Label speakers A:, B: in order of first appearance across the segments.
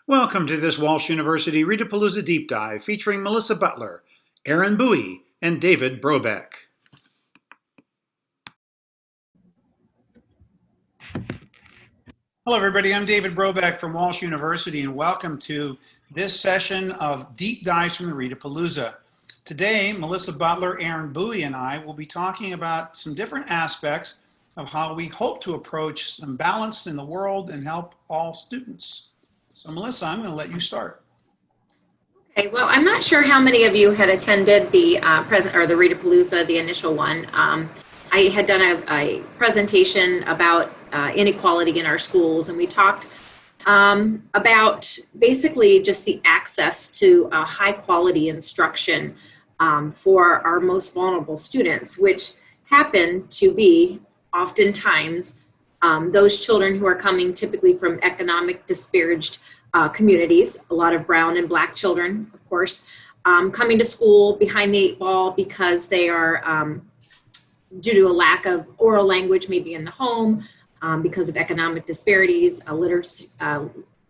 A: Welcome to this Walsh University Readapalooza Deep Dive featuring Melissa Butler, Aaron Bouie, and David Brobeck. Hello everybody, I'm David Brobeck from Walsh University and welcome to this session of Deep Dives from the Readapalooza. Today, Melissa Butler, Aaron Bouie, and I will be talking about some different aspects of how we hope to approach some balance in the world and help all students. So Melissa, I'm going to let you start.
B: Okay, well, I'm not sure how many of you had attended the the Readapalooza, the initial one. I had done a presentation about inequality in our schools, and we talked about basically just the access to high quality instruction for our most vulnerable students, which happen to be oftentimes those children who are coming typically from economic disparaged communities, a lot of brown and black children, of course, coming to school behind the eight ball because they are due to a lack of oral language maybe in the home, because of economic disparities,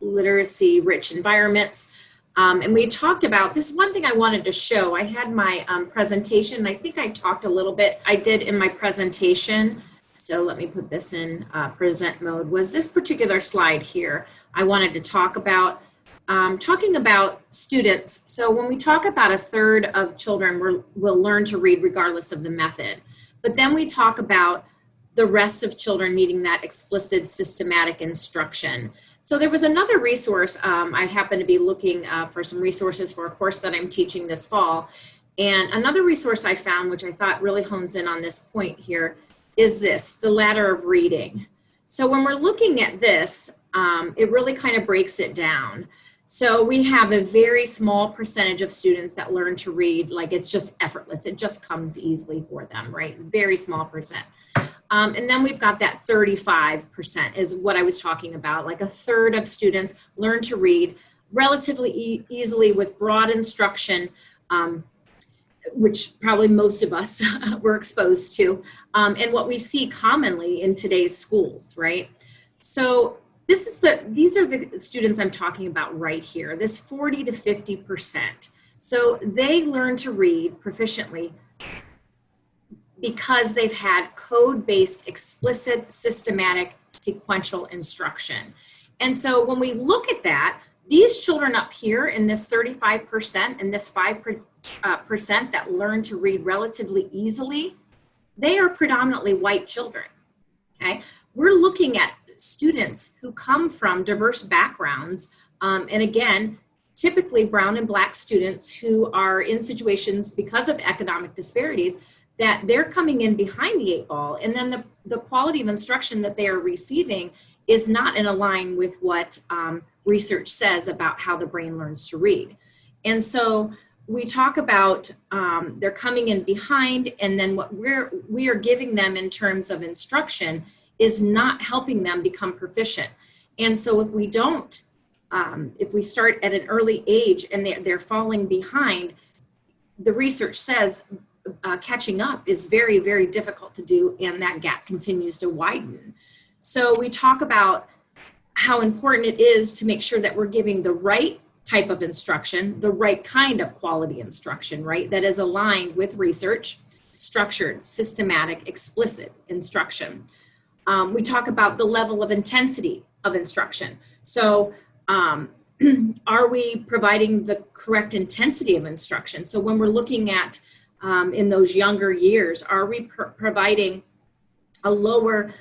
B: literacy-rich environments. And we talked about this. One thing I wanted to show, I had my presentation, I think I talked a little bit, I did in my presentation. So let me put this in present mode, was this particular slide here. I wanted to talk about, talking about students. So when we talk about a third of children will learn to read regardless of the method. But then we talk about the rest of children needing that explicit systematic instruction. So there was another resource, I happen to be looking for some resources for a course that I'm teaching this fall. And another resource I found, which I thought really hones in on this point here, is this, the ladder of reading. So when we're looking at this, it really kind of breaks it down. So we have a very small percentage of students that learn to read, like it's just effortless. It just comes easily for them, right? Very small percent. And then we've got that 35% is what I was talking about. Like a third of students learn to read relatively easily with broad instruction, which probably most of us were exposed to, and what we see commonly in today's schools, right? So these are the students I'm talking about right here, this 40 to 50%. So they learn to read proficiently because they've had code-based, explicit, systematic, sequential instruction. And so when we look at that, these children up here in this 35% and this 5% that learn to read relatively easily, they are predominantly white children, okay? We're looking at students who come from diverse backgrounds, and again, typically brown and black students who are in situations because of economic disparities that they're coming in behind the eight ball, and then the quality of instruction that they are receiving is not in line with what research says about how the brain learns to read. And so we talk about they're coming in behind, and then what we are giving them in terms of instruction is not helping them become proficient. And so if we don't, if we start at an early age and they're falling behind, the research says catching up is very, very difficult to do, and that gap continues to widen. So we talk about how important it is to make sure that we're giving the right type of instruction, the right kind of quality instruction, right? That is aligned with research, structured, systematic, explicit instruction. We talk about the level of intensity of instruction. So are we providing the correct intensity of instruction? So when we're looking at in those younger years, are we providing a lower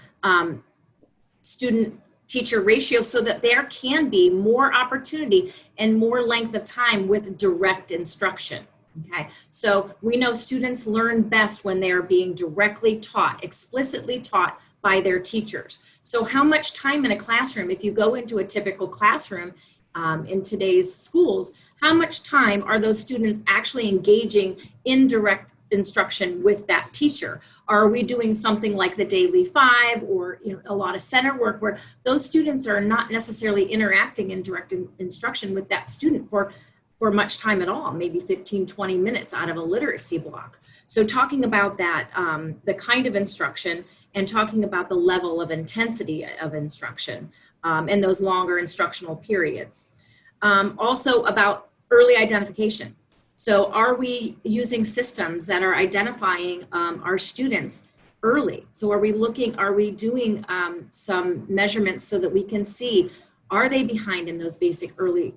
B: student-teacher ratio so that there can be more opportunity and more length of time with direct instruction? Okay, so we know students learn best when they are being directly taught, explicitly taught by their teachers. So how much time in a classroom, if you go into a typical classroom in today's schools, how much time are those students actually engaging in direct instruction with that teacher? Are we doing something like the Daily 5 or a lot of center work where those students are not necessarily interacting in direct instruction with that student for much time at all, maybe 15, 20 minutes out of a literacy block? So talking about that, the kind of instruction and talking about the level of intensity of instruction and those longer instructional periods. Also about early identification. So are we using systems that are identifying our students early? So are we doing some measurements so that we can see, are they behind in those basic early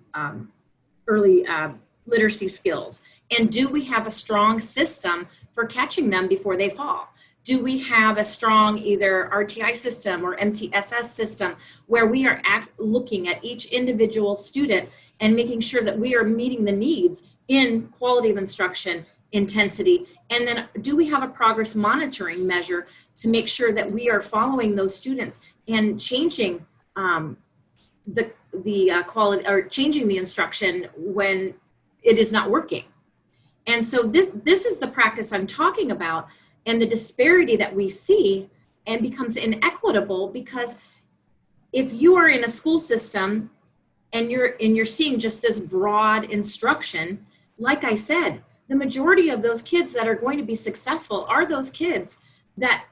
B: literacy skills? And do we have a strong system for catching them before they fall? Do we have a strong either RTI system or MTSS system where we are looking at each individual student and making sure that we are meeting the needs in quality of instruction, intensity, and then do we have a progress monitoring measure to make sure that we are following those students and changing the quality, or changing the instruction when it is not working? And so this is the practice I'm talking about, and the disparity that we see and becomes inequitable, because if you are in a school system and you're seeing just this broad instruction, like I said, the majority of those kids that are going to be successful are those kids that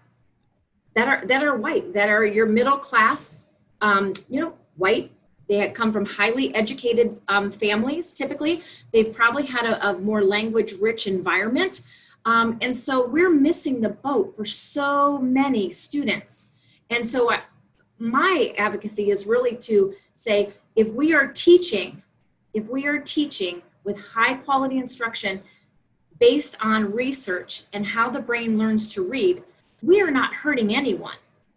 B: are white, that are your middle class, white. They come from highly educated families. Typically, they've probably had a more language-rich environment. And so we're missing the boat for so many students. And so my advocacy is really to say, if we are teaching with high quality instruction based on research and how the brain learns to read, we are not hurting anyone.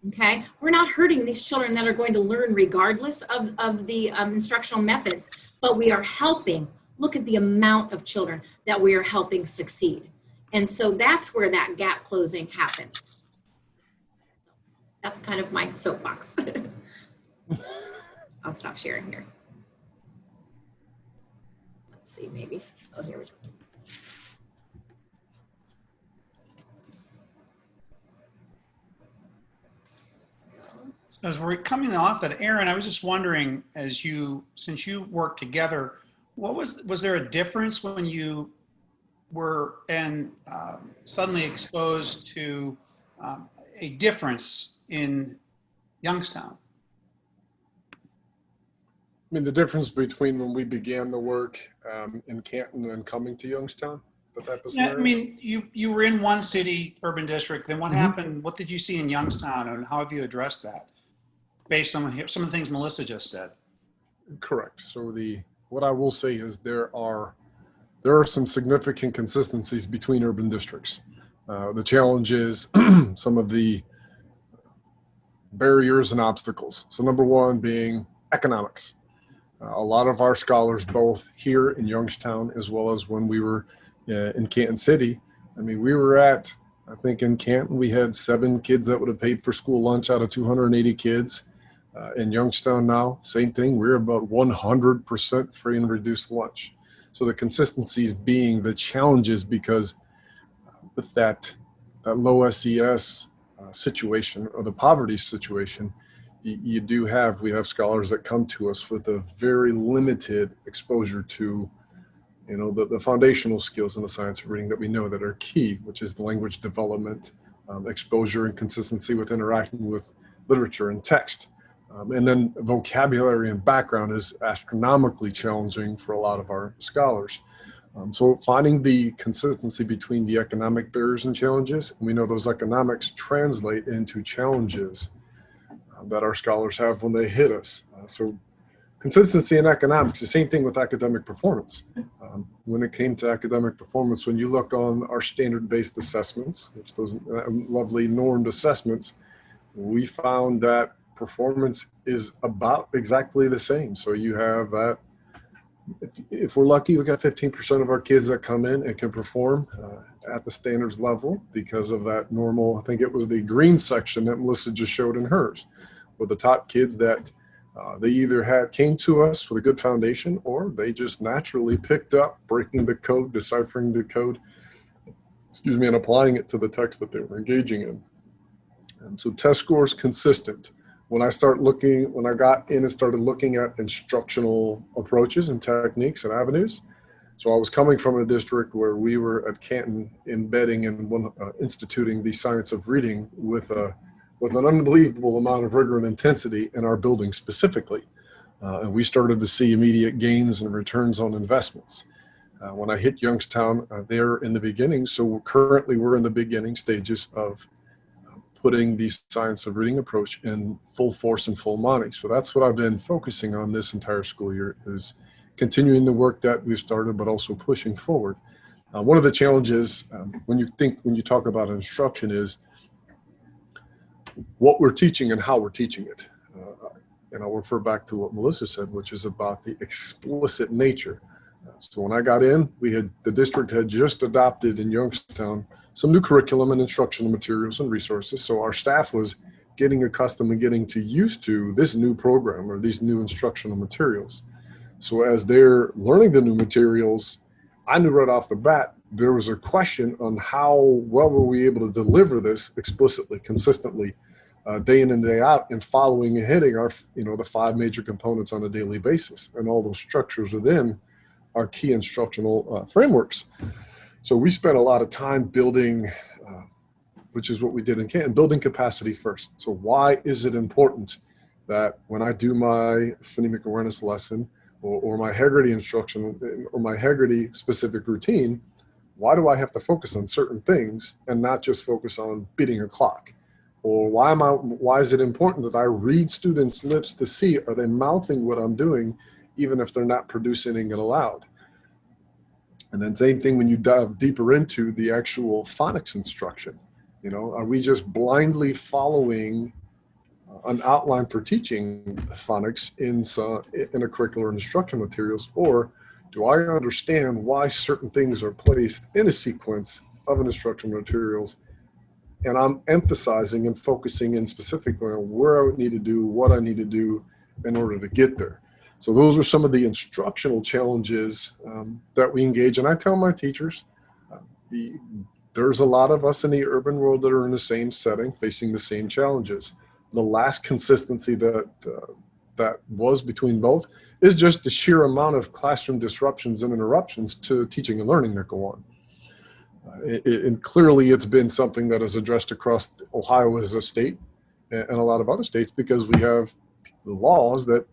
B: Okay, we're not hurting these children that are going to learn regardless of the instructional methods, but we are helping. Look at the amount of children that we are helping succeed. And so that's where that gap closing happens. That's kind of my soapbox. I'll stop sharing here. Let's see, maybe. Oh, here we go.
A: As we're coming off that, Aaron, I was just wondering, since you worked together, was there a difference when you were suddenly exposed to a difference in Youngstown?
C: I mean, the difference between when we began the work in Canton and coming to Youngstown, that type of scenario?
A: I mean, you were in one city, urban district, then what happened? What did you see in Youngstown, and how have you addressed that based on some of the things Melissa just said? Correct.
C: So what I will say is there are some significant consistencies between urban districts. The challenge is some of the barriers and obstacles. So number one being economics. A lot of our scholars, both here in Youngstown as well as when we were in Canton City, I mean, I think in Canton we had 7 kids that would have paid for school lunch out of 280 kids. In Youngstown now, same thing, we're about 100% free and reduced lunch. So the consistencies being the challenges, because with that low SES situation or the poverty situation, we have scholars that come to us with a very limited exposure to, the foundational skills in the science of reading that we know that are key, which is the language development, exposure and consistency with interacting with literature and text. And then vocabulary and background is astronomically challenging for a lot of our scholars. So finding the consistency between the economic barriers and challenges, and we know those economics translate into challenges that our scholars have when they hit us. So consistency in economics, the same thing with academic performance. When it came to academic performance, when you look on our standard-based assessments, which those lovely normed assessments, we found that performance is about exactly the same. So you have that, if we're lucky, we got 15% of our kids that come in and can perform at the standards level because of that normal, I think it was the green section that Melissa just showed in hers, with the top kids that they either came to us with a good foundation, or they just naturally picked up breaking the code, deciphering the code, and applying it to the text that they were engaging in. And so test scores consistent. When I got in and started looking at instructional approaches and techniques and avenues, so I was coming from a district where we were at Canton embedding and instituting the science of reading with an unbelievable amount of rigor and intensity in our building specifically. and we started to see immediate gains and returns on investments. When I hit Youngstown, they're in the beginning. So currently we're in the beginning stages of putting the science of reading approach in full force and full monty. So that's what I've been focusing on this entire school year, is continuing the work that we've started, but also pushing forward. One of the challenges when you talk about instruction is what we're teaching and how we're teaching it. And I'll refer back to what Melissa said, which is about the explicit nature. So when I got in, the district had just adopted in Youngstown some new curriculum and instructional materials and resources. So our staff was getting accustomed and getting used to this new program or these new instructional materials. So as they're learning the new materials, I knew right off the bat, there was a question on how well were we able to deliver this explicitly, consistently, day in and day out, and following and hitting our, the 5 major components on a daily basis, and all those structures within our key instructional frameworks. So we spent a lot of time building, which is what we did in Canton, building capacity first. So why is it important that when I do my phonemic awareness lesson or my Haggerty instruction or my Haggerty specific routine, why do I have to focus on certain things and not just focus on beating a clock? Or why is it important that I read students' lips to see, are they mouthing what I'm doing, even if they're not producing it aloud? And then same thing when you dive deeper into the actual phonics instruction. Are we just blindly following an outline for teaching phonics in a curricular and instructional materials, or do I understand why certain things are placed in a sequence of an instructional materials, and I'm emphasizing and focusing in specifically on where I would need to do, what I need to do in order to get there? So those are some of the instructional challenges that we engage. And I tell my teachers, there's a lot of us in the urban world that are in the same setting, facing the same challenges. The last consistency that was between both is just the sheer amount of classroom disruptions and interruptions to teaching and learning that go on. And clearly it's been something that is addressed across Ohio as a state and a lot of other states, because we have the laws that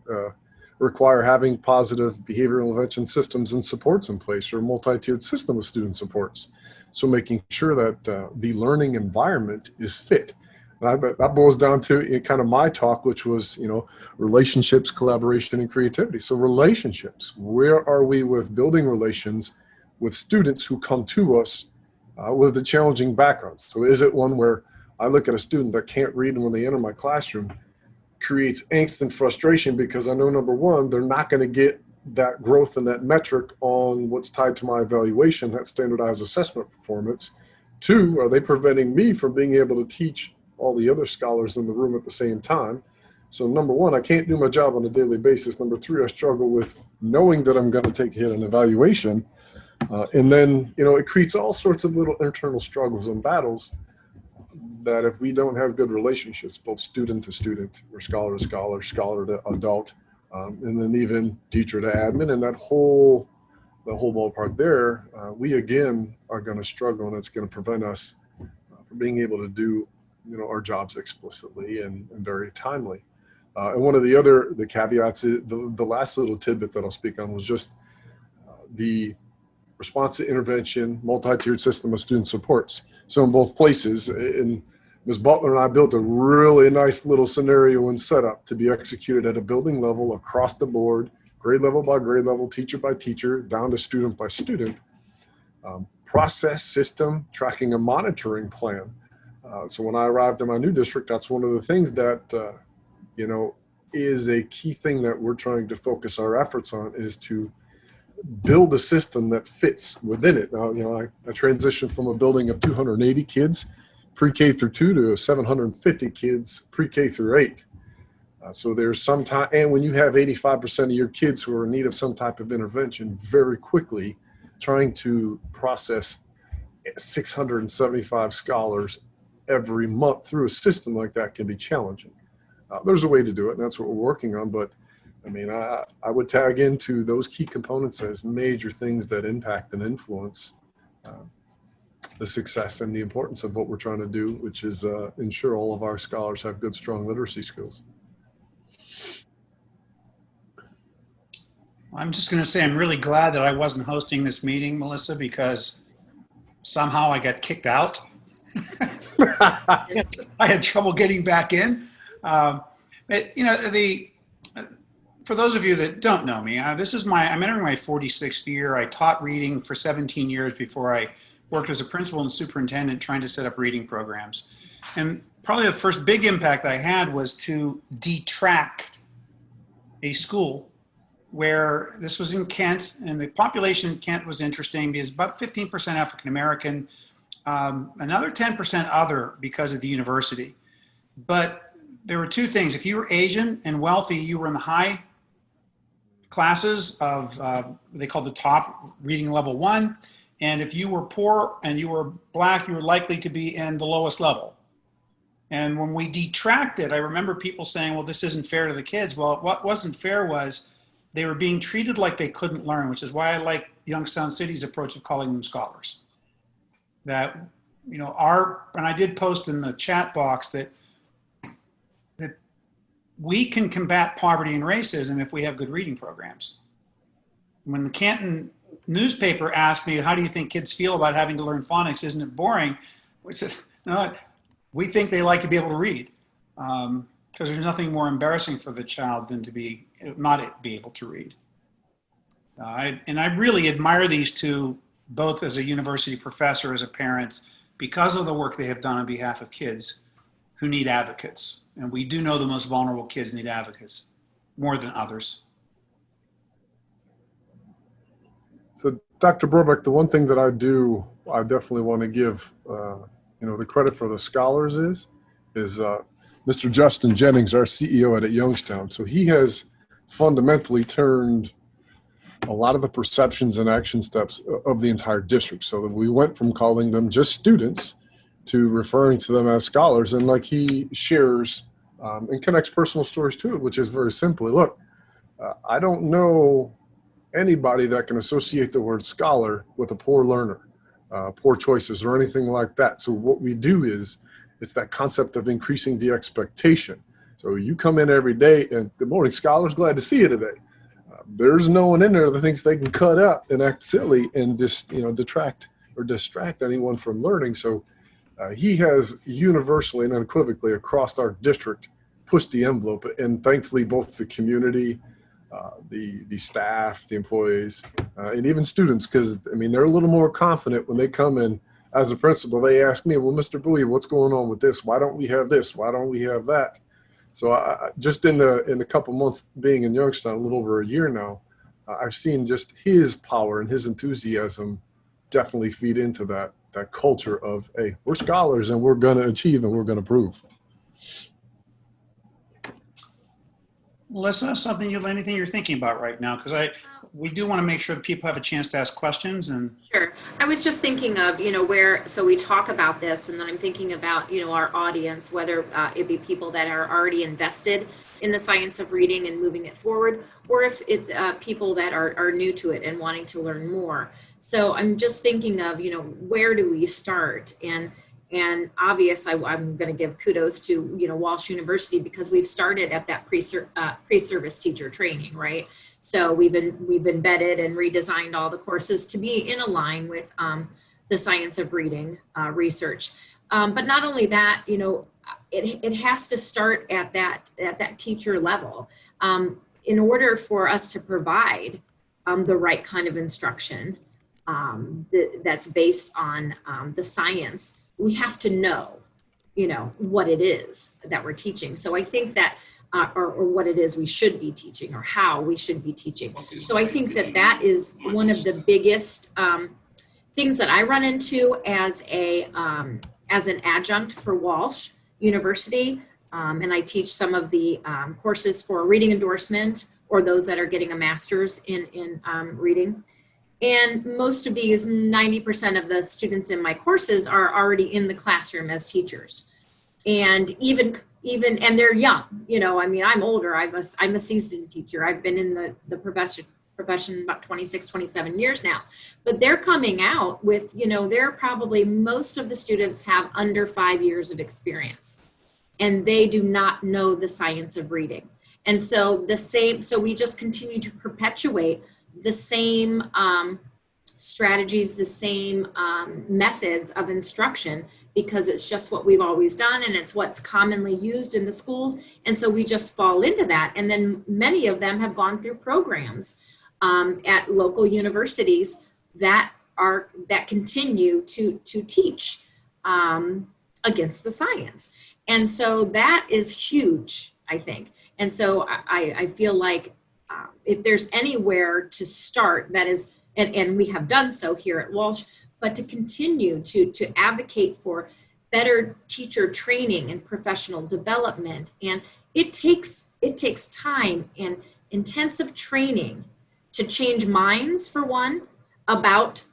C: require having positive behavioral intervention systems and supports in place, or a multi-tiered system of student supports. So making sure that the learning environment is fit. And that boils down to kind of my talk, which was, relationships, collaboration, and creativity. So relationships, where are we with building relations with students who come to us with a challenging background? So is it one where I look at a student that can't read, and when they enter my classroom, creates angst and frustration because I know, number one, they're not going to get that growth and that metric on what's tied to my evaluation, that standardized assessment performance. 2, are they preventing me from being able to teach all the other scholars in the room at the same time? So number 1, I can't do my job on a daily basis. Number 3, I struggle with knowing that I'm going to take a hit in evaluation. And then, it creates all sorts of little internal struggles and battles that if we don't have good relationships, both student to student, or scholar to scholar, scholar to adult, and then even teacher to admin, and the whole ballpark there, we again are going to struggle, and it's going to prevent us from being able to do, our jobs explicitly and very timely. And one of the caveats, the last little tidbit that I'll speak on was just the response to intervention, multi-tiered system of student supports. So in both places, and Ms. Butler and I built a really nice little scenario and setup to be executed at a building level across the board, grade level by grade level, teacher by teacher, down to student by student. Process, system, tracking, and monitoring plan. So when I arrived in my new district, that's one of the things that, is a key thing that we're trying to focus our efforts on, is to build a system that fits within it. Now, I transitioned from a building of 280 kids, pre-K through 2, to 750 kids, pre-K through 8. So there's some time, and when you have 85% of your kids who are in need of some type of intervention, very quickly trying to process 675 scholars every month through a system like that can be challenging. There's a way to do it, and that's what we're working on. But I would tag into those key components as major things that impact and influence the success and the importance of what we're trying to do, which is ensure all of our scholars have good, strong literacy skills.
A: I'm just going to say I'm really glad that I wasn't hosting this meeting, Melissa, because somehow I got kicked out. I had trouble getting back in. But, you know, for those of you that don't know me, I'm entering my 46th year. I taught reading for 17 years before I worked as a principal and superintendent trying to set up reading programs. And probably the first big impact I had was to detract a school where this was in Kent, and the population in Kent was interesting because about 15% African American, another 10% other because of the university. But there were two things. If you were Asian and wealthy, you were in the high classes of, they called the top reading level 1. And if you were poor and you were Black, you were likely to be in the lowest level. And when we detracted, I remember people saying, well, this isn't fair to the kids. Well, what wasn't fair was they were being treated like they couldn't learn, which is why I like Youngstown City's approach of calling them scholars. That, you know, and I did post in the chat box that we can combat poverty and racism if we have good reading programs. When the Canton newspaper asked me, how do you think kids feel about having to learn phonics? Isn't it boring? We said, no, we think they like to be able to read. Because there's nothing more embarrassing for the child than to not be able to read. And I really admire these two, both as a university professor, as a parent, because of the work they have done on behalf of kids who need advocates. And we do know the most vulnerable kids need advocates more than others.
C: So, Dr. Brobeck, the one thing that I definitely want to give, the credit for the scholars is Mr. Justin Jennings, our CEO at Youngstown. So he has fundamentally turned a lot of the perceptions and action steps of the entire district. So that we went from calling them just students to referring to them as scholars. And like he shares and connects personal stories to it, which is very simply, look, I don't know anybody that can associate the word scholar with a poor learner, poor choices, or anything like that. So what we do is, it's that concept of increasing the expectation. So you come in every day and good morning, scholars, glad to see you today. There's no one in there that thinks they can cut up and act silly and just, detract or distract anyone from learning. So he has universally and unequivocally across our district pushed the envelope, and thankfully both the community, the staff, the employees, and even students, because they're a little more confident when they come in. As a principal, they ask me, well, Mr. Bouie, what's going on with this? Why don't we have this? Why don't we have that? So I just in a couple months being in Youngstown, a little over a year now, I've seen just his power and his enthusiasm definitely feed into that culture of, hey, we're scholars and we're going to achieve and we're going to prove.
A: Melissa, anything you're thinking about right now? Because we do want to make sure that people have a chance to ask questions. And
B: sure. I was just thinking of, so we talk about this, and then I'm thinking about, our audience, whether it be people that are already invested in the science of reading and moving it forward, or if it's people that are new to it and wanting to learn more. So I'm just thinking of, where do we start? And obvious, I'm going to give kudos to, Walsh University, because we've started at that pre-service teacher training, right? So we've embedded and redesigned all the courses to be in line with the science of reading research. But not only that, it has to start at that teacher level. In order for us to provide the right kind of instruction that's based on the science, we have to know, what it is that we're teaching. So I think that, or what it is we should be teaching, or how we should be teaching. So I think that is one of the biggest things that I run into as an adjunct for Walsh University. And I teach some of the courses for reading endorsement, or those that are getting a master's in reading. And most of these, 90% of the students in my courses are already in the classroom as teachers. And even and they're young, I'm older, I'm a seasoned teacher. I've been in the profession about 26, 27 years now, but they're coming out with, they're probably, most of the students have under 5 years of experience, and they do not know the science of reading. And so so we just continue to perpetuate the same strategies, the same methods of instruction, because it's just what we've always done and it's what's commonly used in the schools. And so we just fall into that. And then many of them have gone through programs at local universities that continue to teach against the science. And so that is huge, I think. And so I feel like if there's anywhere to start, that is, and we have done so here at Walsh, but to continue to advocate for better teacher training and professional development. And it takes time and intensive training to change minds, for one, about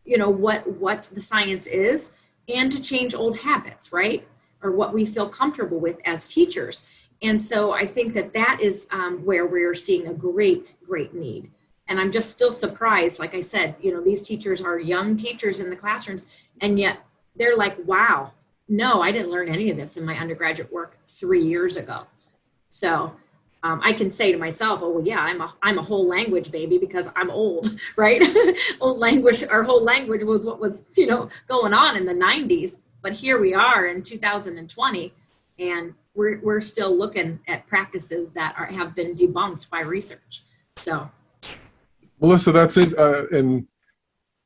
B: what the science is, and to change old habits, right? Or what we feel comfortable with as teachers. And so I think that is where we're seeing a great need. And I'm just still surprised, like I said, these teachers are young teachers in the classrooms, and yet they're like, wow, no, I didn't learn any of this in my undergraduate work 3 years ago. So I can say to myself, oh, well, yeah, I'm a whole language baby because I'm old, right? Our whole language was what was, going on in the 90s. But here we are in 2020, and we're still looking at practices that have been debunked by research. So,
C: Melissa, that's it. And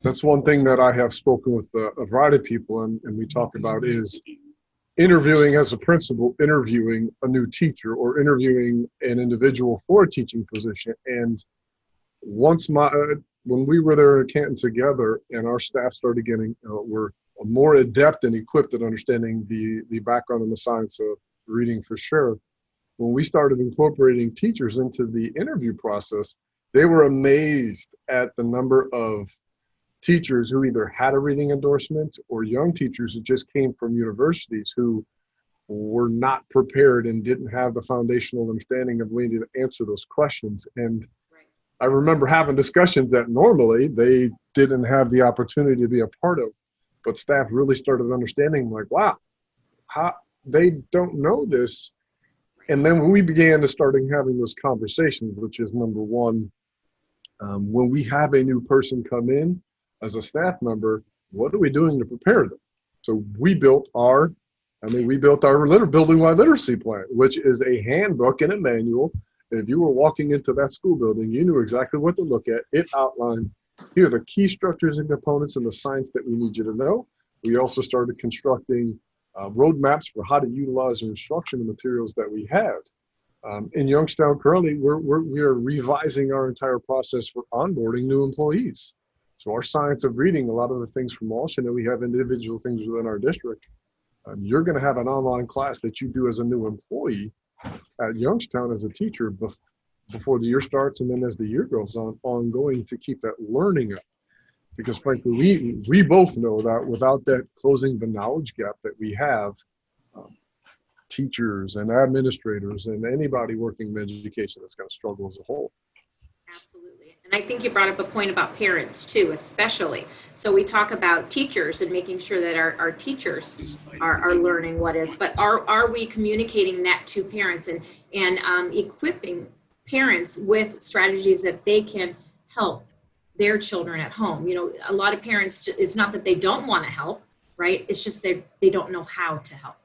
C: that's one thing that I have spoken with a variety of people, and we talk about is interviewing as a principal, interviewing a new teacher, or interviewing an individual for a teaching position. And once when we were there in Canton together, and our staff started getting, were more adept and equipped at understanding the background and the science of reading for sure. When we started incorporating teachers into the interview process, they were amazed at the number of teachers who either had a reading endorsement, or young teachers who just came from universities who were not prepared and didn't have the foundational understanding of needing to answer those questions. And I remember having discussions that normally they didn't have the opportunity to be a part of, but staff really started understanding, like, wow, how they don't know this. And then when we began to starting having those conversations, which is number one, when we have a new person come in as a staff member, what are we doing to prepare them? So we built our building-wide literacy plan, which is a handbook and a manual. If you were walking into that school building, you knew exactly what to look at. It outlined, here are the key structures and components and the science that we need you to know. We also started constructing roadmaps for how to utilize the instructional materials that we had. In Youngstown, currently, we are revising our entire process for onboarding new employees. So our science of reading, a lot of the things from Walsh, and then we have individual things within our district. You're going to have an online class that you do as a new employee at Youngstown as a teacher before the year starts, and then as the year goes on, ongoing to keep that learning up. Because frankly, we both know that without that closing the knowledge gap that we have, teachers and administrators and anybody working in education is going to struggle as a whole.
B: Absolutely. And I think you brought up a point about parents too, especially. So we talk about teachers and making sure that our teachers are learning what is, but are we communicating that to parents and equipping parents with strategies that they can help their children at home? A lot of parents, it's not that they don't want to help, right? It's just they don't know how to help.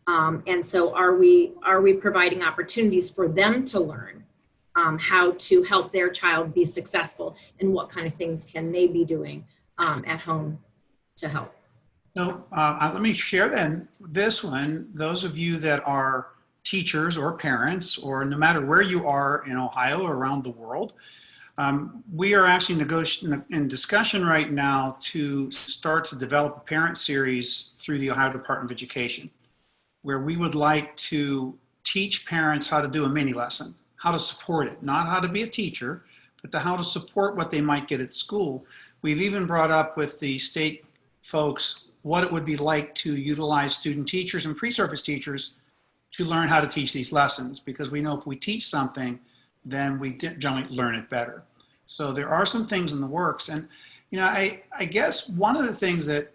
B: And so are we providing opportunities for them to learn how to help their child be successful, and what kind of things can they be doing at home to help?
A: So let me share then this one. Those of you that are teachers or parents, or no matter where you are in Ohio or around the world, we are actually in discussion right now to start to develop a parent series through the Ohio Department of Education, where we would like to teach parents how to do a mini lesson, how to support it, not how to be a teacher, but how to support what they might get at school. We've even brought up with the state folks what it would be like to utilize student teachers and pre-service teachers to learn how to teach these lessons, because we know if we teach something, then we generally learn it better. So there are some things in the works. And, I guess one of the things that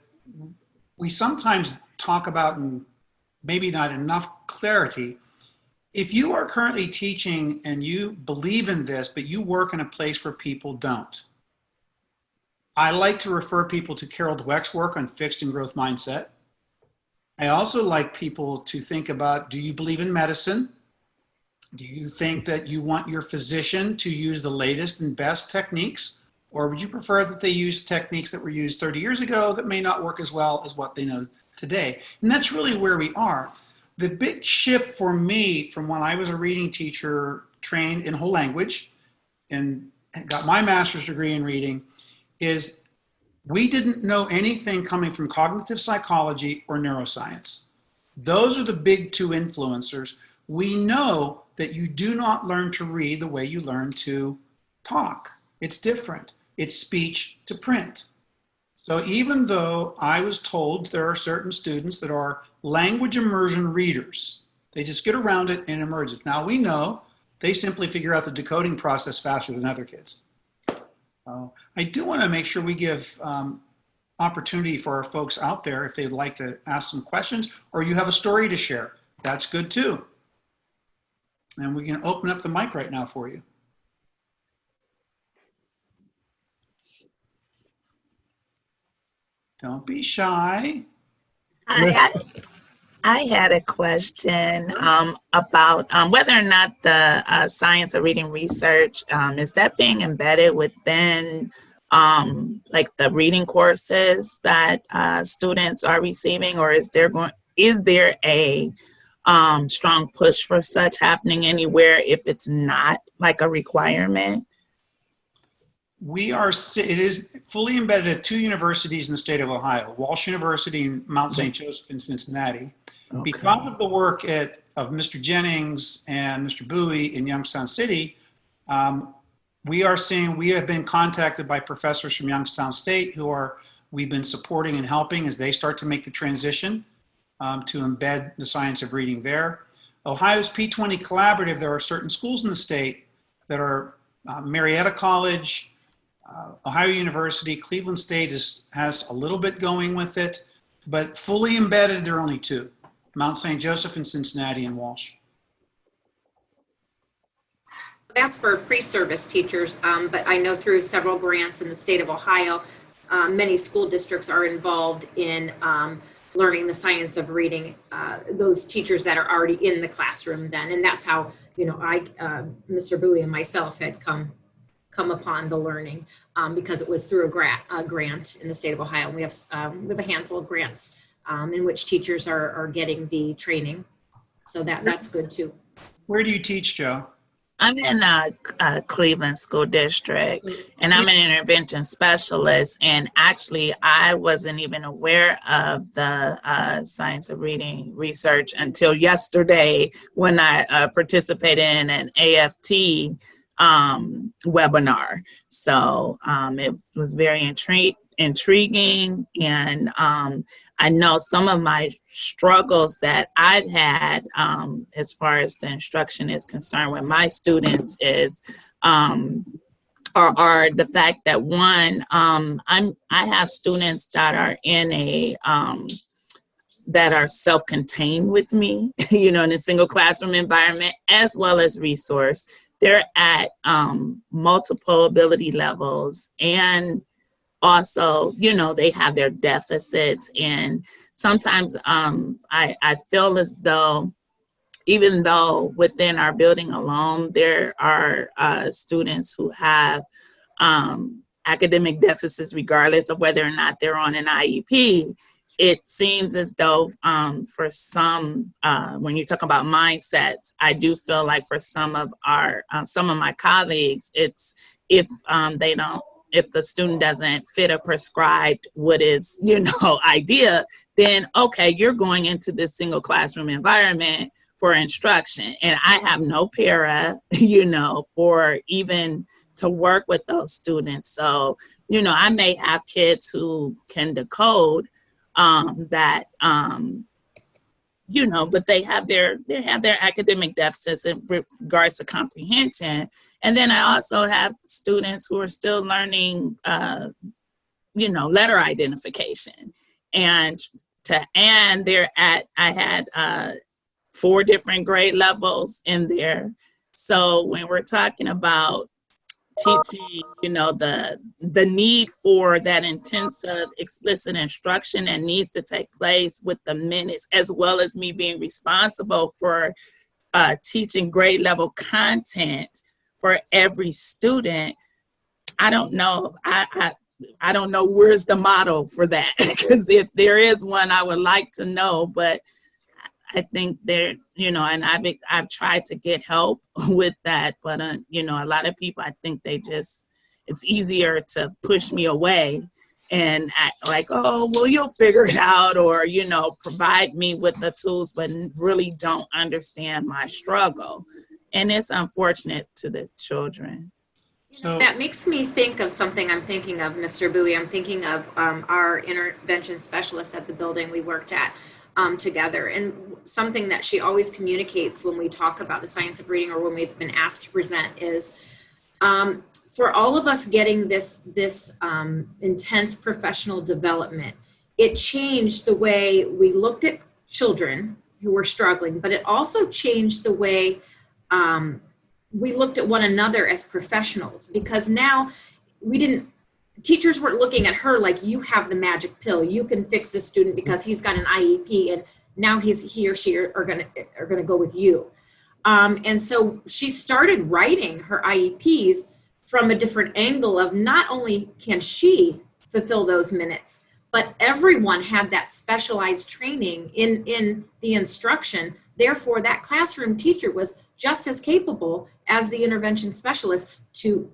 A: we sometimes talk about, and maybe not enough clarity, If you are currently teaching and you believe in this, but you work in a place where people don't, I like to refer people to Carol Dweck's work on fixed and growth mindset. I also like people to think about, do you believe in medicine? Do you think that you want your physician to use the latest and best techniques? Or would you prefer that they use techniques that were used 30 years ago that may not work as well as what they know today? And that's really where we are. The big shift for me from when I was a reading teacher trained in whole language and got my master's degree in reading is we didn't know anything coming from cognitive psychology or neuroscience. Those are the big two influencers. We know that you do not learn to read the way you learn to talk. It's different. It's speech to print. So even though I was told there are certain students that are language immersion readers, they just get around it and emerge it. Now we know they simply figure out the decoding process faster than other kids. I do want to make sure we give opportunity for our folks out there if they'd like to ask some questions or you have a story to share. That's good too. And we can open up the mic right now for you. Don't be shy.
D: I had a question about whether or not the science of reading research, is that being embedded within like the reading courses that students are receiving, or is there a strong push for such happening anywhere if it's not like a requirement?
A: It is fully embedded at two universities in the state of Ohio, Walsh University and Mount St. Joseph in Cincinnati.
D: Okay.
A: Because of the work of Mr. Jennings and Mr. Bouie in Youngstown City, we have been contacted by professors from Youngstown State we've been supporting and helping as they start to make the transition to embed the science of reading there. Ohio's P20 Collaborative, there are certain schools in the state that are Marietta College, Ohio University, Cleveland State has a little bit going with it, but fully embedded, there are only two, Mount St. Joseph and Cincinnati and Walsh.
B: That's for pre-service teachers, but I know through several grants in the state of Ohio, many school districts are involved in learning the science of reading, those teachers that are already in the classroom then. And that's how, Mr. Bouie and myself had come upon the learning because it was through a grant in the state of Ohio. And we have a handful of grants in which teachers are getting the training. So that's good too.
A: Where do you teach, Joe?
D: I'm in Cleveland School District, and I'm an intervention specialist. And actually, I wasn't even aware of the science of reading research until yesterday when I participated in an AFT webinar. So it was very intriguing, and I know some of my struggles that I've had as far as the instruction is concerned with my students is are the fact that one, I have students that are in that are self-contained with me, in a single classroom environment, as well as resource. They're at multiple ability levels, and also, they have their deficits. And sometimes I feel as though, even though within our building alone, there are students who have academic deficits, regardless of whether or not they're on an IEP, it seems as though for some, when you talk about mindsets, I do feel like for some of my colleagues, it's if the student doesn't fit a prescribed what is, idea, then okay, you're going into this single classroom environment for instruction. And I have no para, for even to work with those students. So, I may have kids who can decode but they have their academic deficits in regards to comprehension. And then I also have students who are still learning, letter identification. I had 4 different grade levels in there. So when we're talking about teaching, you know, the need for that intensive explicit instruction that needs to take place with the minutes, as well as me being responsible for teaching grade level content for every student, I don't know. I don't know where's the model for that, because if there is one, I would like to know. But I think there, you know, and I've tried to get help with that, but you know, a lot of people, I think it's easier to push me away and act like, oh, well, you'll figure it out, or, you know, provide me with the tools, but really don't understand my struggle. And it's unfortunate to the children.
B: So that makes me think of something I'm thinking of, Mr. Bouie. I'm thinking of our intervention specialist at the building we worked at together. And something that she always communicates when we talk about the science of reading, or when we've been asked to present, is for all of us getting this intense professional development, it changed the way we looked at children who were struggling, but it also changed the way we looked at one another as professionals, because now teachers weren't looking at her like, you have the magic pill, you can fix this student because he's got an IEP and now he or she are gonna go with you. And so she started writing her IEPs from a different angle of, not only can she fulfill those minutes, but everyone had that specialized training in the instruction. Therefore, that classroom teacher was just as capable as the intervention specialist to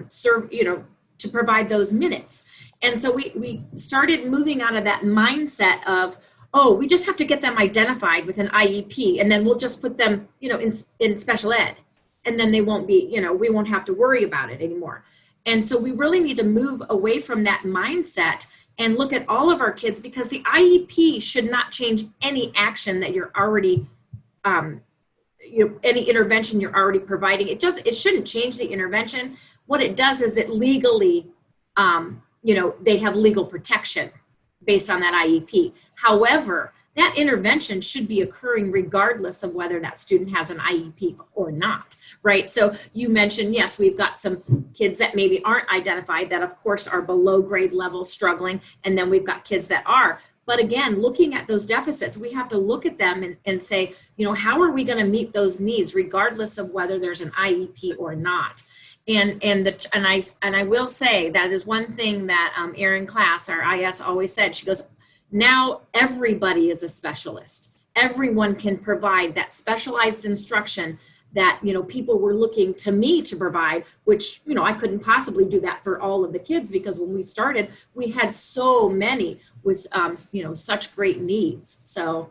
B: serve, you know, to provide those minutes. And so we started moving out of that mindset of, oh, we just have to get them identified with an IEP, and then we'll just put them, you know, in special ed, and then they won't be, you know, we won't have to worry about it anymore. And so we really need to move away from that mindset and look at all of our kids, because the IEP should not change any action that you're already, you know, any intervention you're already providing. It shouldn't change the intervention. What it does is it legally, you know, they have legal protection based on that IEP. However, that intervention should be occurring regardless of whether that student has an IEP or not, right? So you mentioned, yes, we've got some kids that maybe aren't identified that of course are below grade level struggling, and then we've got kids that are. But again, looking at those deficits, we have to look at them and say, you know, how are we going to meet those needs regardless of whether there's an IEP or not? And I will say that is one thing that Erin Class, our IS, always said. She goes, now everybody is a specialist. Everyone can provide that specialized instruction that, you know, people were looking to me to provide, which, you know, I couldn't possibly do that for all of the kids, because when we started, we had so many with, you know, such great needs. So.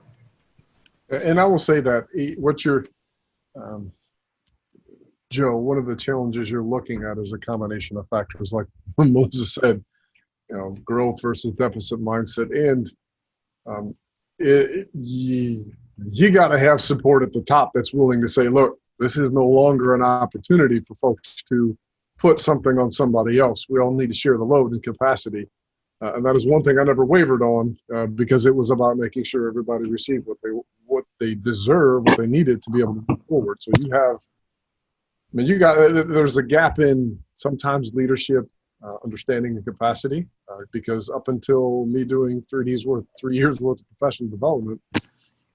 C: And I will say that what you're, Joe, one of the challenges you're looking at is a combination of factors, like Melissa said, you know, growth versus deficit mindset. And you got to have support at the top that's willing to say, look, this is no longer an opportunity for folks to put something on somebody else. We all need to share the load and capacity. And that is one thing I never wavered on, because it was about making sure everybody received what they deserve, what they needed to be able to move forward. So you have, I mean, there's a gap in sometimes leadership, understanding the capacity, because up until me doing 3 years worth of professional development,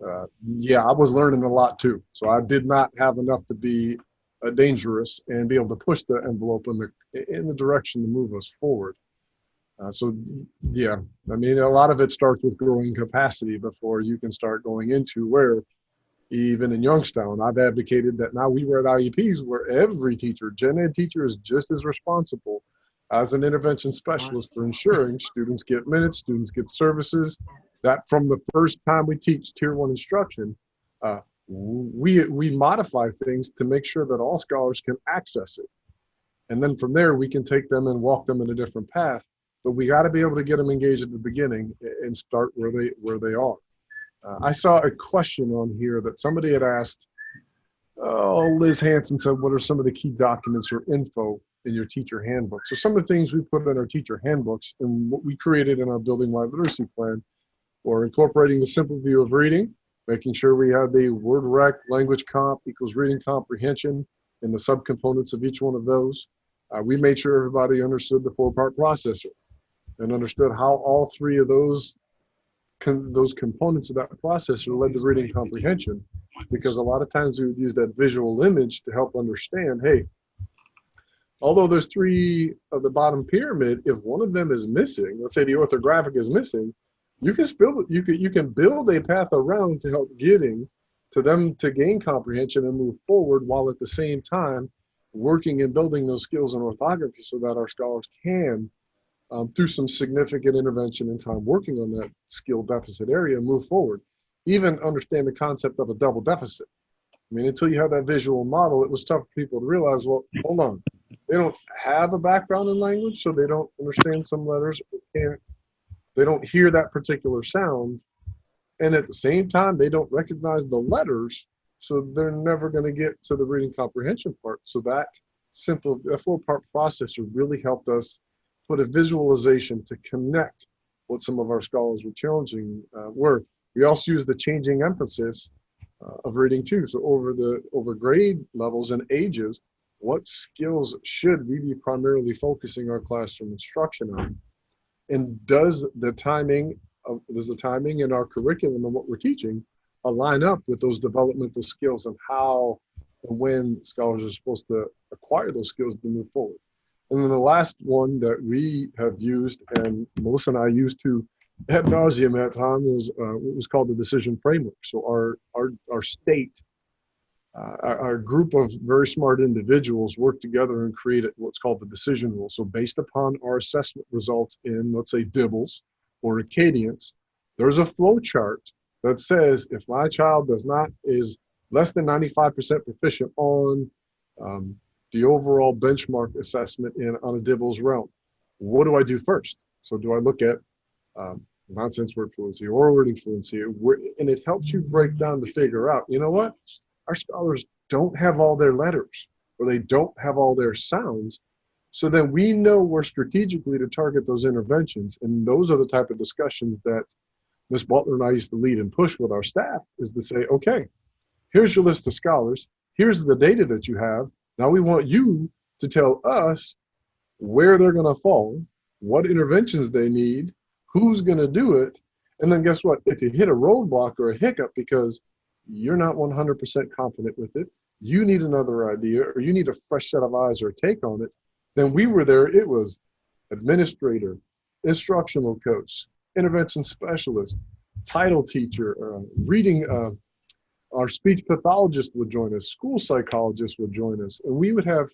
C: I was learning a lot too. So I did not have enough to be dangerous and be able to push the envelope in the direction to move us forward. I mean, a lot of it starts with growing capacity before you can start going into where, even in Youngstown, I've advocated that now we were at IEPs where every teacher, gen ed teacher, is just as responsible as an intervention specialist for ensuring students get minutes, students get services, that from the first time we teach tier 1 instruction, we modify things to make sure that all scholars can access it. And then from there, we can take them and walk them in a different path. But we got to be able to get them engaged at the beginning and start where they are. I saw a question on here that somebody had asked. Liz Hanson said, what are some of the key documents or info in your teacher handbook? So some of the things we put in our teacher handbooks and what we created in our building-wide literacy plan, or incorporating the simple view of reading, making sure we had the word rec, language comp equals reading comprehension, and the subcomponents of each one of those. We made sure everybody understood the 4-part processor and understood how all 3 of those components of that processor led to reading comprehension, because a lot of times we would use that visual image to help understand, hey, although there's 3 of the bottom pyramid, if one of them is missing, let's say the orthographic is missing, you can build a path around to help getting to them to gain comprehension and move forward, while at the same time working and building those skills in orthography so that our scholars can, through some significant intervention and time working on that skill deficit area, move forward. Even understand the concept of a double deficit. I mean, until you have that visual model, it was tough for people to realize, well, hold on, they don't have a background in language, so they don't understand some letters, they don't hear that particular sound, and at the same time, they don't recognize the letters, so they're never going to get to the reading comprehension part. So that 4-part processor really helped us put a visualization to connect what some of our scholars were challenging were. We also use the changing emphasis of reading too. So over grade levels and ages, what skills should we be primarily focusing our classroom instruction on? And does the timing in our curriculum and what we're teaching align up with those developmental skills and how and when scholars are supposed to acquire those skills to move forward? And then the last one that we have used, and Melissa and I used to ad nauseum at time, was what was called the decision framework. So our state, our group of very smart individuals worked together and created what's called the decision rule. So based upon our assessment results in, let's say, Dibbles or Acadience, there's a flow chart that says if my child is less than 95% proficient on the overall benchmark assessment on a Dibbles realm, what do I do first? So do I look at nonsense word fluency, oral wording fluency, and it helps you break down to figure out, you know what? Our scholars don't have all their letters, or they don't have all their sounds. So then we know where strategically to target those interventions. And those are the type of discussions that Ms. Butler and I used to lead and push with our staff, is to say, okay, here's your list of scholars. Here's the data that you have. Now we want you to tell us where they're going to fall, what interventions they need, who's going to do it. And then guess what? If you hit a roadblock or a hiccup because you're not 100% confident with it, you need another idea, or you need a fresh set of eyes or take on it, then we were there. It was administrator, instructional coach, intervention specialist, title teacher, reading, our speech pathologist would join us, school psychologist would join us, and we would have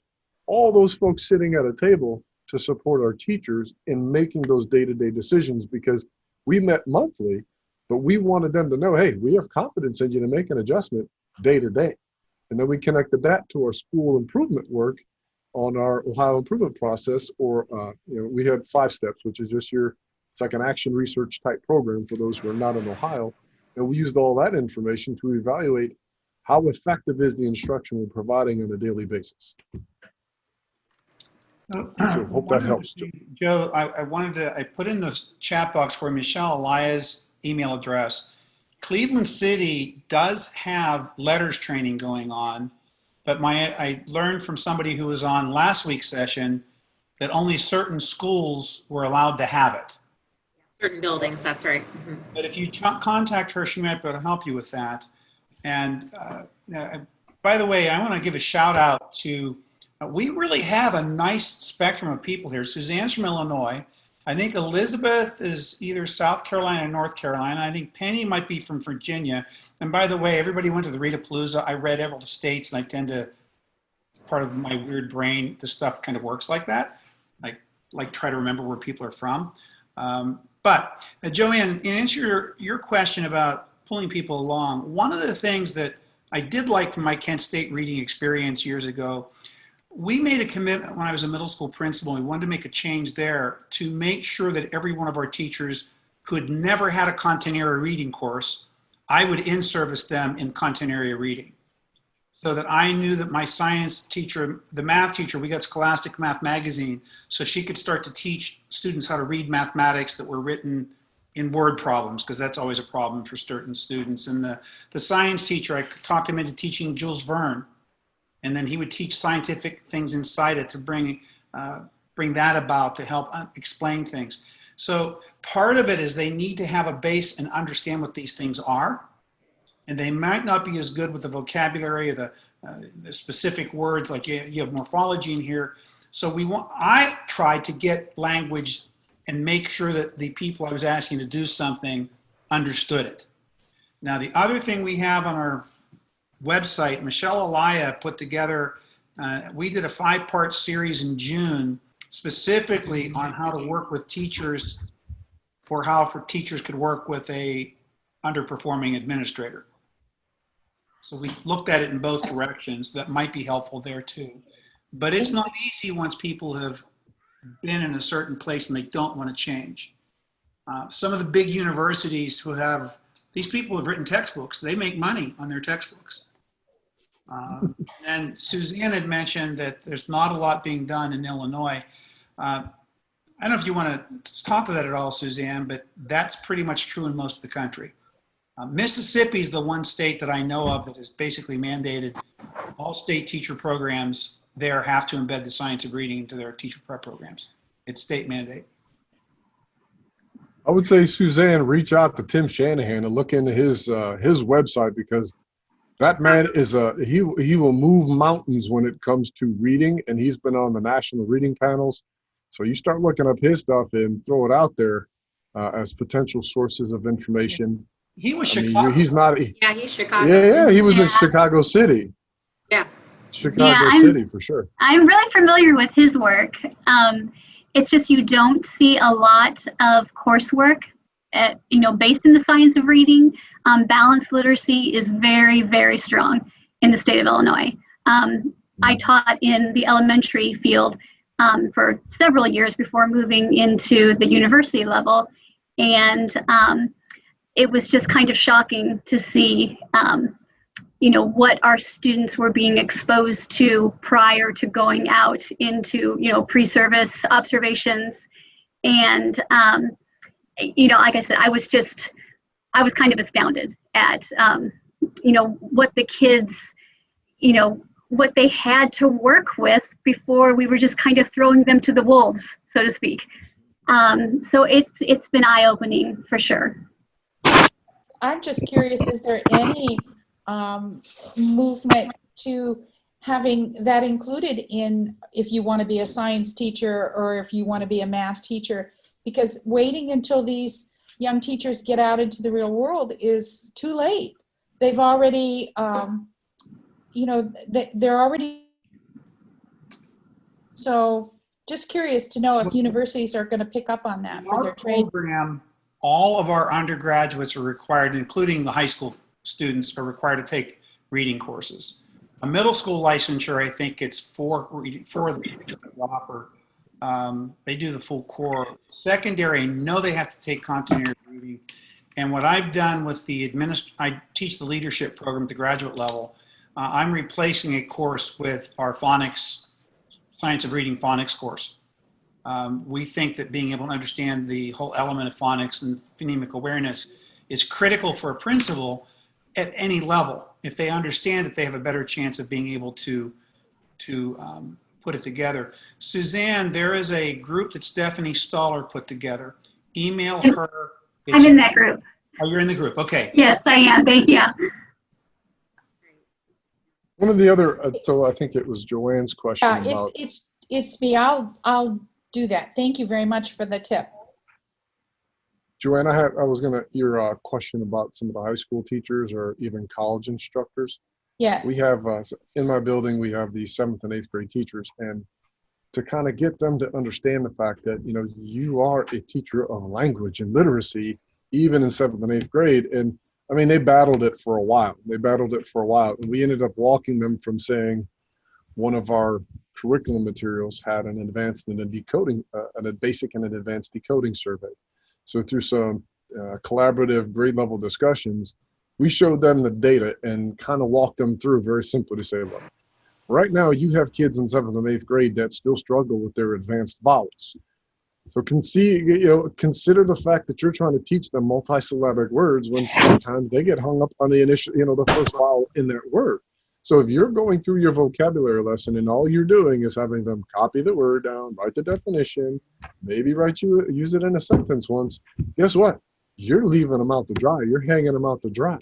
C: all those folks sitting at a table to support our teachers in making those day-to-day decisions, because we met monthly, but we wanted them to know, hey, we have confidence in you to make an adjustment day to day. And then we connected that to our school improvement work on our Ohio improvement process, or we had 5 steps, which is just it's like an action research type program for those who are not in Ohio. And we used all that information to evaluate how effective is the instruction we're providing on a daily basis. So hope that helps.
A: Joe, I put in the chat box for Michelle Elias' email address. Cleveland City does have letters training going on, but I learned from somebody who was on last week's session that only certain schools were allowed to have it.
B: Certain buildings, that's right. Mm-hmm.
A: But if you contact her, she might be able to help you with that. And by the way, I want to give a shout out to, we really have a nice spectrum of people here. Suzanne's from Illinois. I think Elizabeth is either South Carolina or North Carolina. I think Penny might be from Virginia. And by the way, everybody went to the Readapalooza. I read all the states, and I tend to, part of my weird brain, this stuff kind of works like that. I like try to remember where people are from. But Joanne, in answer to your question about pulling people along, one of the things that I did like from my Kent State reading experience years ago, we made a commitment when I was a middle school principal. We wanted to make a change there to make sure that every one of our teachers who had never had a continuity reading course, I would in-service them in continuity reading. So that I knew that my science teacher, the math teacher, we got Scholastic Math Magazine, so she could start to teach students how to read mathematics that were written in word problems, because that's always a problem for certain students. And the science teacher, I talked him into teaching Jules Verne, and then he would teach scientific things inside it to bring that about to help explain things. So part of it is they need to have a base and understand what these things are. And they might not be as good with the vocabulary or the specific words, like you have morphology in here. So I tried to get language and make sure that the people I was asking to do something understood it. Now, the other thing we have on our website, Michelle Alaya put together, we did a 5-part series in June specifically on how to work with teachers, or how teachers could work with a underperforming administrator. So we looked at it in both directions. That might be helpful there too. But it's not easy once people have been in a certain place and they don't want to change. Some of the big universities these people have written textbooks. They make money on their textbooks. And Suzanne had mentioned that there's not a lot being done in Illinois. I don't know if you want to talk to that at all, Suzanne, but that's pretty much true in most of the country. Mississippi is the one state that I know of that has basically mandated all state teacher programs there have to embed the science of reading into their teacher prep programs. It's state mandate.
C: I would say, Suzanne, reach out to Tim Shanahan and look into his website, because that man is he will move mountains when it comes to reading, and he's been on the national reading panels. So you start looking up his stuff and throw it out there as potential sources of information.
A: He was Chicago.
C: He's not.
B: Yeah, he's Chicago.
C: Yeah, he was in Chicago City.
B: Yeah.
C: Chicago City for sure.
E: I'm really familiar with his work. It's just you don't see a lot of coursework, based in the science of reading. Balanced literacy is very, very strong in the state of Illinois. I taught in the elementary field for several years before moving into the university level, and it was just kind of shocking to see what our students were being exposed to prior to going out into, pre-service observations. And, like I said, I was kind of astounded at, what the kids, what they had to work with before we were just kind of throwing them to the wolves, so to speak. So it's been eye-opening for sure.
F: I'm just curious, is there any movement to having that included in, if you want to be a science teacher or if you want to be a math teacher? Because waiting until these young teachers get out into the real world is too late. They've already, they're already. So just curious to know if universities are going to pick up on that for their trade
A: program. All of our undergraduates are required, including the high school students, are required to take reading courses. A middle school licensure, I think it's four of them offer. They do the full core. Secondary, I know they have to take continuity reading. And what I've done with I teach the leadership program at the graduate level. I'm replacing a course with our phonics, Science of Reading phonics course. We think that being able to understand the whole element of phonics and phonemic awareness is critical for a principal at any level. If they understand it, they have a better chance of being able to put it together. Suzanne, there is a group that Stephanie Staller put together. Email her.
E: I'm in that group.
A: Oh, you're in the group. Okay.
E: Yes, I am. Yeah.
C: One of the other, so I think it was Joanne's question about.
F: It's me. I'll do that. Thank you very much for the tip.
C: Joanne, I was going to your question about some of the high school teachers or even college instructors.
F: Yes.
C: We have, in my building, we have the 7th and 8th grade teachers, and to kind of get them to understand the fact that, you are a teacher of language and literacy, even in 7th and 8th grade. And I mean, they battled it for a while. And we ended up walking them from saying one of our curriculum materials had an advanced and a decoding, a basic and an advanced decoding survey. So through some collaborative grade level discussions, we showed them the data and kind of walked them through very simply to say, look, right now you have kids in 7th and 8th grade that still struggle with their advanced vowels. So consider the fact that you're trying to teach them multisyllabic words when sometimes they get hung up on the initial, the first vowel in that word. So if you're going through your vocabulary lesson and all you're doing is having them copy the word down, write the definition, maybe use it in a sentence once, guess what? You're leaving them out to dry. You're hanging them out to dry.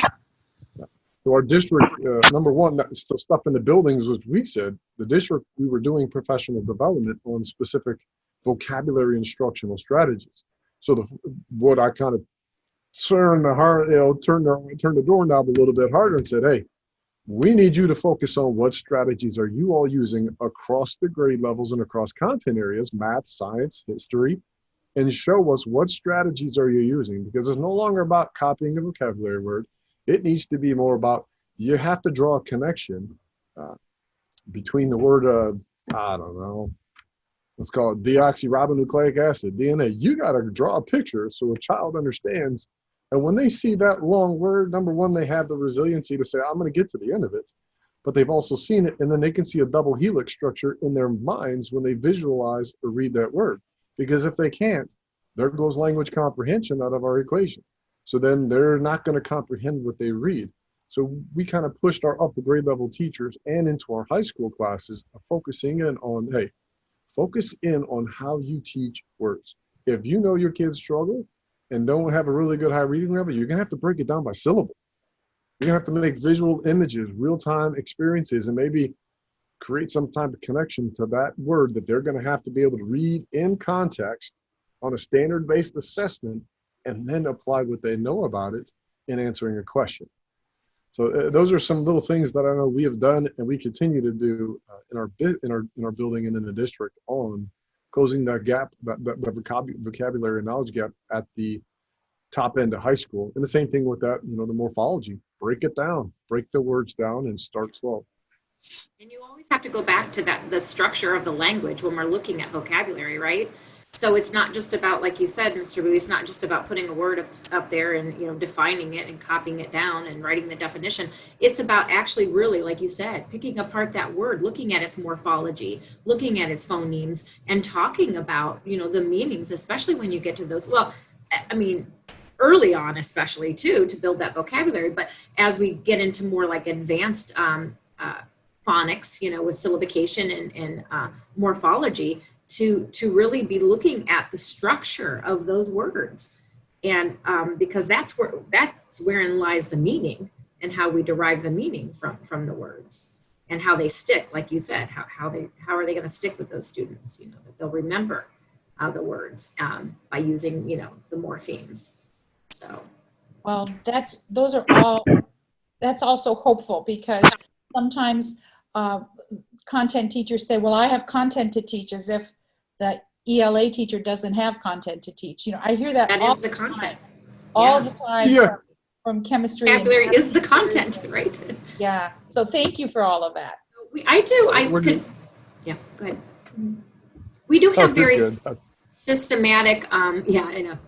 C: So our district, number one, stuff in the buildings, which we said, the district, we were doing professional development on specific vocabulary instructional strategies. So what I kind of turned the doorknob a little bit harder and said, hey, we need you to focus on what strategies are you all using across the grade levels and across content areas, math, science, history, and show us what strategies are you using, because it's no longer about copying a vocabulary word. It needs to be more about, you have to draw a connection between the word, I don't know, let's call it deoxyribonucleic acid, DNA. You got to draw a picture so a child understands. And when they see that long word, number one, they have the resiliency to say, I'm going to get to the end of it. But they've also seen it, and then they can see a double helix structure in their minds when they visualize or read that word. Because if they can't, there goes language comprehension out of our equation. So then they're not going to comprehend what they read. So we kind of pushed our upper grade level teachers and into our high school classes, focusing in on, hey, focus in on how you teach words. If you know your kids struggle and don't have a really good high reading level, you're going to have to break it down by syllable. You're going to have to make visual images, real-time experiences, and maybe create some type of connection to that word that they're going to have to be able to read in context on a standard-based assessment, and then apply what they know about it in answering a question. So those are some little things that I know we have done and we continue to do in our building and in the district on closing that gap, that vocabulary and knowledge gap at the top end of high school. And the same thing with that, the morphology. Break it down, break the words down, and start slow.
B: And you always have to go back to the structure of the language when we're looking at vocabulary, right? So it's not just about, like you said, Mr. Bouie, it's not just about putting a word up there and, defining it and copying it down and writing the definition. It's about actually really, like you said, picking apart that word, looking at its morphology, looking at its phonemes, and talking about, the meanings, especially when you get to those. Well, I mean, early on, especially too, to build that vocabulary. But as we get into more like advanced phonics, with syllabication and morphology, to really be looking at the structure of those words. And because that's wherein lies the meaning, and how we derive the meaning from the words, and how they stick, like you said, how are they going to stick with those students, that they'll remember the words by using, the morphemes. So.
F: Well, that's also hopeful, because sometimes content teachers say, well, I have content to teach, as if the ELA teacher doesn't have content to teach. I hear that
B: is the content.
F: All the time from chemistry.
B: Vocabulary is the content, right?
F: Yeah. So thank you for all of that.
B: Yeah, go ahead. We do have very systematic, I know.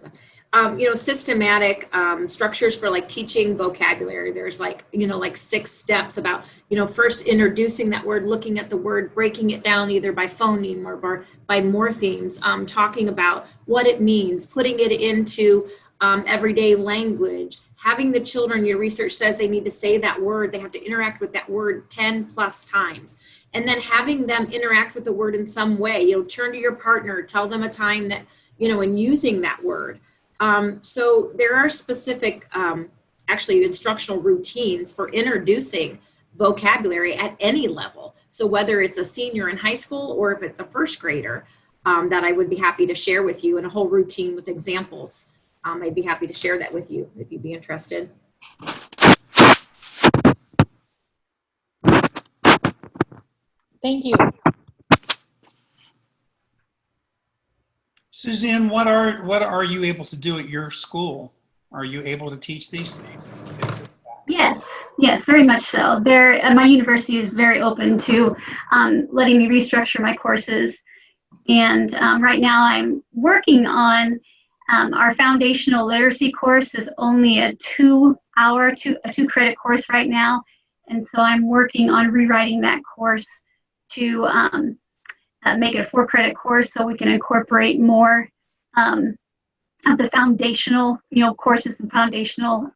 B: Systematic structures for like teaching vocabulary. There's like 6 steps about, first introducing that word, looking at the word, breaking it down either by phoneme or by morphemes, talking about what it means, putting it into everyday language, having the children, your research says they need to say that word, they have to interact with that word 10 plus times, and then having them interact with the word in some way, turn to your partner, tell them a time that, in using that word. So there are specific, actually instructional routines for introducing vocabulary at any level. So whether it's a senior in high school or if it's a first grader, that I would be happy to share with you, and a whole routine with examples. I'd be happy to share that with you if you'd be interested.
F: Thank you.
A: Suzanne, what are you able to do at your school? Are you able to teach these things?
E: Yes, very much so. My university is very open to letting me restructure my courses. And right now I'm working on our foundational literacy course is only a 2-credit course right now. And so I'm working on rewriting that course to make it a 4-credit course so we can incorporate more of the foundational, courses and foundational,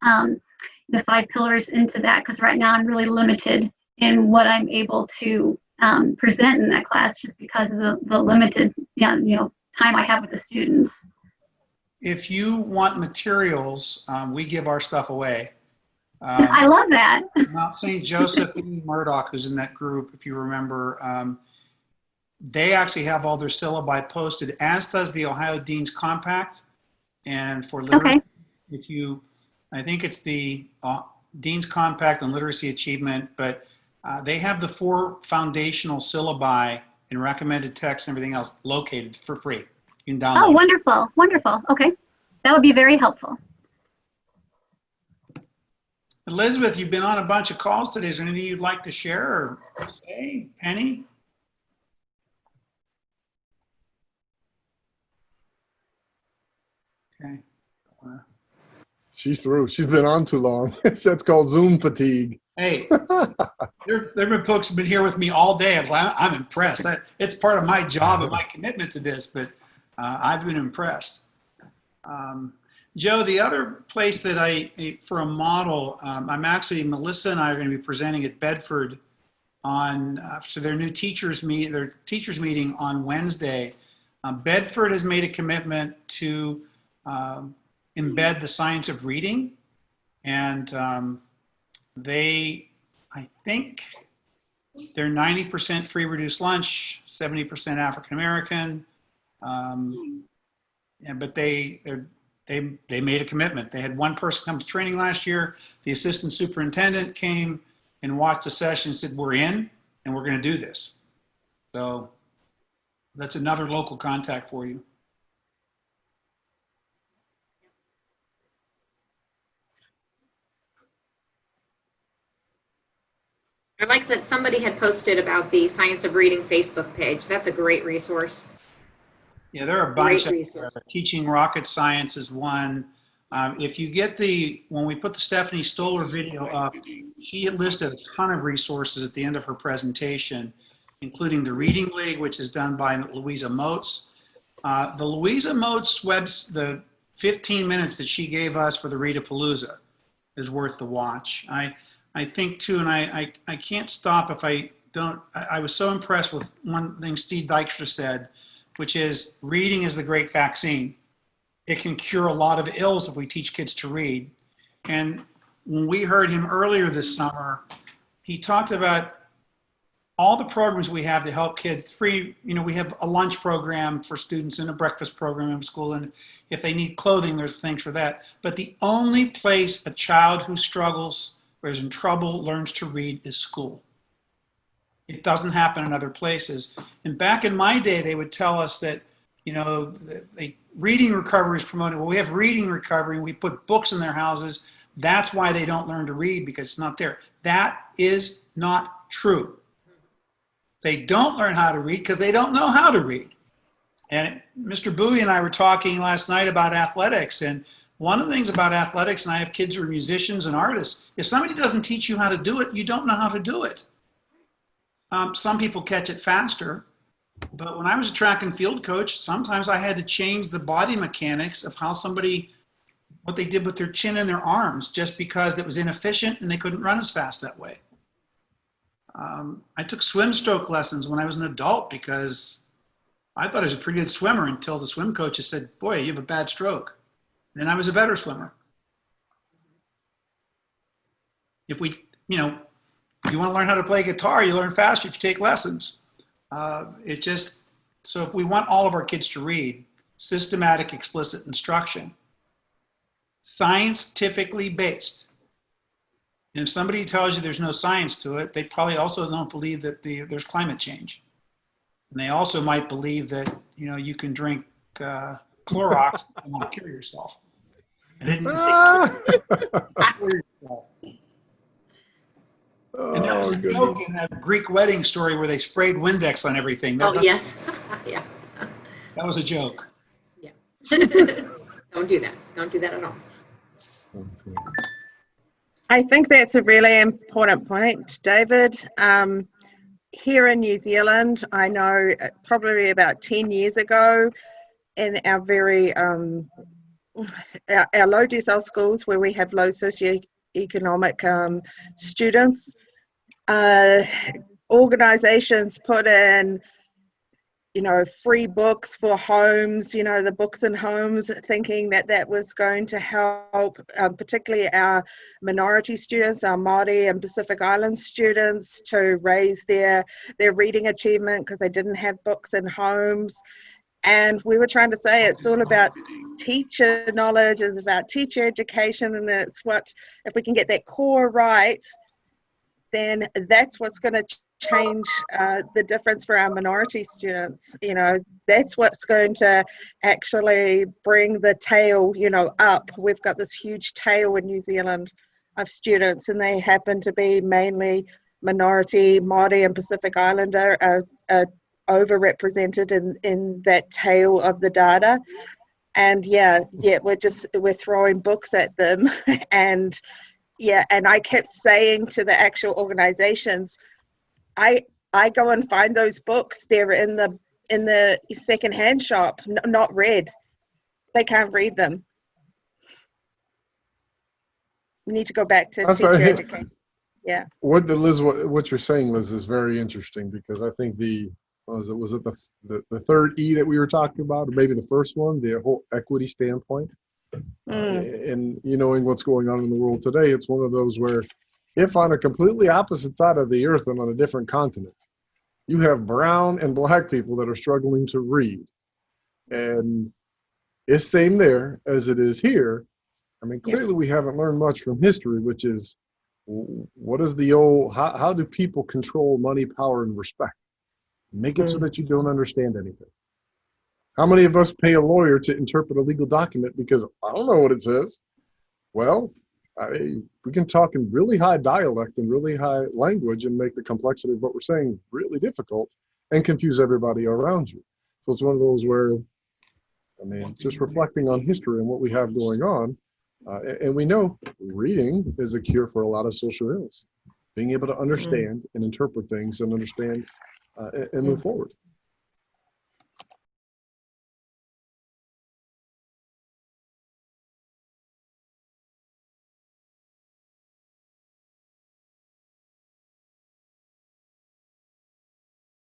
E: the 5 pillars into that, because right now I'm really limited in what I'm able to present in that class just because of the limited, time I have with the students.
A: If you want materials, we give our stuff away.
E: I love that.
A: Mount St. Joseph, Amy Murdoch, who's in that group, if you remember, they actually have all their syllabi posted, as does the Ohio Dean's Compact. And for literacy,
E: Okay.
A: I think it's the Dean's Compact on Literacy Achievement, but they have the 4 foundational syllabi and recommended text and everything else located for free. You can download.
E: Oh, wonderful, wonderful. Okay, that would be very helpful.
A: Elizabeth, you've been on a bunch of calls today. Is there anything you'd like to share or say? Penny? Okay.
C: She's through. She's been on too long. That's called Zoom fatigue.
A: Hey, there have been folks who've been here with me all day. I'm impressed. It's part of my job and my commitment to this, but I've been impressed. Joe, the other place that for a model, Melissa and I are going to be presenting at Bedford on so their new teachers meeting on Wednesday. Bedford has made a commitment to embed the science of reading, and I think they're 90% free reduced lunch, 70% African American, but they made a commitment. They had one person come to training last year. The assistant superintendent came and watched the session and said, we're in and we're going to do this. So that's another local contact for you.
B: I like that somebody had posted about the Science of Reading Facebook page. That's a great resource.
A: Yeah, there are a bunch
B: Great
A: of
B: resource.
A: Teaching Rocket Science is one. If you get when we put the Stephanie Stoller video up, she listed a ton of resources at the end of her presentation, including the Reading League, which is done by Louisa Moats. The Louisa Moats the 15 minutes that she gave us for the Readapalooza is worth the watch. I think too, and I can't stop if I don't, I was so impressed with one thing Steve Dykstra said, which is reading is the great vaccine. It can cure a lot of ills if we teach kids to read. And when we heard him earlier this summer, he talked about all the programs we have to help kids free. We have a lunch program for students and a breakfast program in school. And if they need clothing, there's things for that. But the only place a child who struggles or is in trouble learns to read is school. It doesn't happen in other places. And back in my day, they would tell us that, reading recovery is promoted. Well, we have reading recovery and we put books in their houses. That's why they don't learn to read, because it's not there. That is not true. They don't learn how to read because they don't know how to read. And Mr. Bouie and I were talking last night about athletics, and one of the things about athletics, and I have kids who are musicians and artists, if somebody doesn't teach you how to do it, you don't know how to do it. Some people catch it faster, but when I was a track and field coach, sometimes I had to change the body mechanics of what they did with their chin and their arms, just because it was inefficient and they couldn't run as fast that way. I took swim stroke lessons when I was an adult because I thought I was a pretty good swimmer until the swim coach said, boy, you have a bad stroke. Then I was a better swimmer. If you want to learn how to play guitar, you learn faster if you take lessons. So if we want all of our kids to read, systematic, explicit instruction, scientifically based. And if somebody tells you there's no science to it, they probably also don't believe that there's climate change. And they also might believe that, you can drink Clorox and not kill yourself. I didn't say kill yourself. And there was a joke in that Greek wedding story where they sprayed Windex on everything.
B: Yes. Yeah.
A: That was a joke.
B: Yeah. Don't do that. Don't do that at all.
G: I think that's a really important point, David. Here in New Zealand, I know probably about 10 years ago, in our very our low decile schools where we have low socioeconomic students, organizations put in, you know, free books for homes, you know, the books in homes, thinking that that was going to help particularly our minority students, our Māori and Pacific Island students, to raise their reading achievement because they didn't have books in homes. And we were trying to say it's all about teacher knowledge, it's about teacher education, and it's what, if we can get that core right, then that's what's going to change the difference for our minority students. You know, that's what's going to actually bring the tail, you know, up. We've got this huge tail in New Zealand of students, and they happen to be mainly minority, Māori and Pacific Islander are overrepresented in that tail of the data. And we're throwing books at them. And I kept saying to the actual organizations, I go and find those books. They're in the secondhand shop, not read. They can't read them. We need to go back to teacher education. Yeah.
C: What you're saying, Liz, is very interesting, because I think was it the third E that we were talking about, or maybe the first one, the whole equity standpoint. And you knowing what's going on in the world today, it's one of those where, if on a completely opposite side of the earth and on a different continent, you have brown and black people that are struggling to read, and it's same there as it is here. I mean, clearly we haven't learned much from history, which is, what is the old, how do people control money, power, and respect? Make it so that you don't understand anything. How many of us pay a lawyer to interpret a legal document because I don't know what it says? Well, we can talk in really high dialect and really high language and make the complexity of what we're saying really difficult and confuse everybody around you. So it's one of those where, I mean, just reflecting on history and what we have going on, and we know reading is a cure for a lot of social ills. Being able to understand and interpret things and understand and move forward.